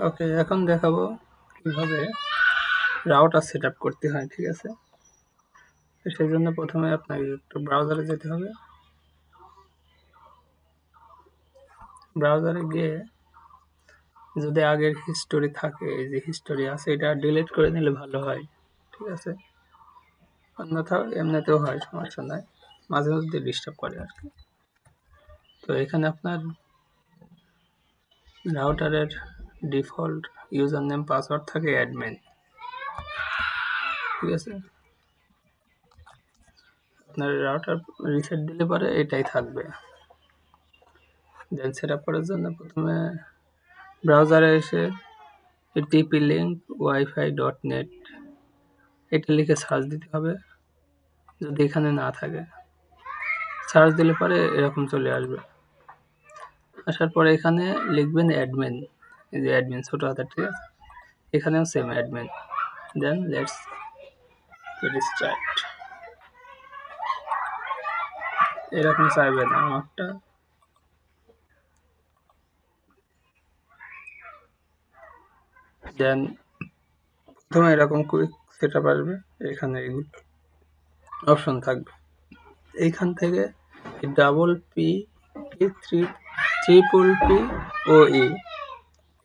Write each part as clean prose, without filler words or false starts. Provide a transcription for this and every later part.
ওকে, এখন দেখাবো কিভাবে রাউটার সেট আপ করতে হয়। ঠিক আছে, তো সেই জন্য প্রথমে আপনাকে একটু ব্রাউজারে যেতে হবে। ব্রাউজারে গিয়ে যদি আগের হিস্টোরি থাকে, এই যে হিস্টোরি আছে, এটা ডিলিট করে নিলে ভালো হয়। ঠিক আছে, অন্যথাও এমনিতেও হয়, সমস্যা নাই, মাঝে মধ্যে ডিস্টার্ব করে আর কি। তো এখানে আপনার রাউটারের ডিফল্ট ইউজার নেম পাসওয়ার্ড থাকে অ্যাডমিন। ঠিক আছে, আপনার রাউটার রিসেট দিলে পরে এটাই থাকবে। দেন সেট আপ করার জন্য প্রথমে ব্রাউজারে এসে TP-Link-Wi-Fi.net এটা লিখে সার্চ দিতে হবে। যদি এখানে না থাকে, সার্চ দিলে পরে এরকম চলে আসবে। আসার পরে এখানে লিখবেন অ্যাডমিন, এই যে অ্যাডমিন ছোট হাতের। ঠিক আছে, এখানেও same admin. Then let's restart. এরকম চাইবে না আমারটা। দেন প্রথমে এরকম কুইক সেট আপ আসবে, এখানে এগুলো অপশন থাকবে। এইখান থেকে PPP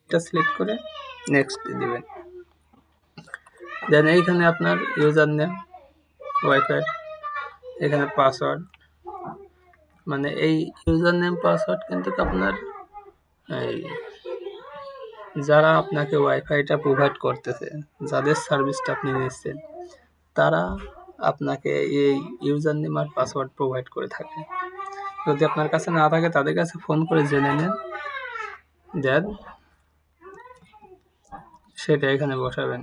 এটা সিলেক্ট করে নেক্সট দিবেন। দেন এইখানে আপনার ইউজার নেম, ওয়াইফাই, এখানে পাসওয়ার্ড, মানে এই ইউজার নেম পাসওয়ার্ড কিন্তু আপনার এই যারা আপনাকে ওয়াইফাইটা প্রোভাইড করতেছে, যাদের সার্ভিসটা আপনি নিচ্ছেন, তারা আপনাকে এই ইউজার নেম আর পাসওয়ার্ড প্রোভাইড করে থাকে। যদি আপনার কাছে না থাকে, তাদের কাছে ফোন করে জেনে নেন, দেন সেটা এখানে বসাবেন।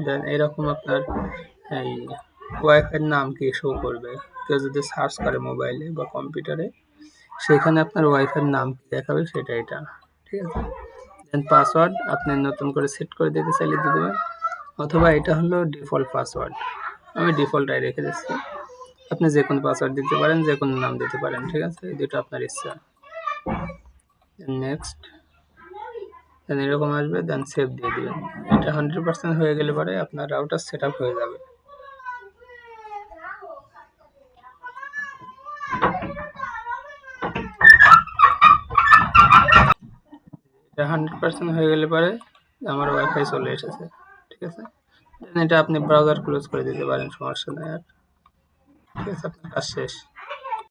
দেন এরকম আপনার এই ওয়াইফাইয়ের নাম কি শো করবে। কেউ যদি সার্চ করে মোবাইলে বা কম্পিউটারে, সেখানে আপনার ওয়াইফাইয়ের নাম কি দেখাবে, সেটা এটা। ঠিক আছে, দেন পাসওয়ার্ড আপনি নতুন করে সেট করে দিতে চাইলে দিয়ে দেবেন, অথবা এটা হলো ডিফল্ট পাসওয়ার্ড, আমি ডিফল্টটাই রেখে দিচ্ছি। আপনি যে কোনো পাসওয়ার্ড দিতে পারেন, যে কোনো নাম দিতে পারেন। ঠিক আছে, এই দুটো আপনার ইচ্ছা। নেক্সট, দেন এরকম আসবে, দেন সেভ দিয়ে দিবেন। এটা 100% হয়ে গেলে পরে আপনার রাউটার সেট আপ হয়ে যাবে। এটা 100% হয়ে গেলে পরে আমার ওয়াইফাই চলে এসেছে। ঠিক আছে, দেন এটা আপনি ব্রাউজার ক্লোজ করে দিতে পারেন, সমস্যা নেই আর। ঠিক আছে, আপনার কাজ শেষ।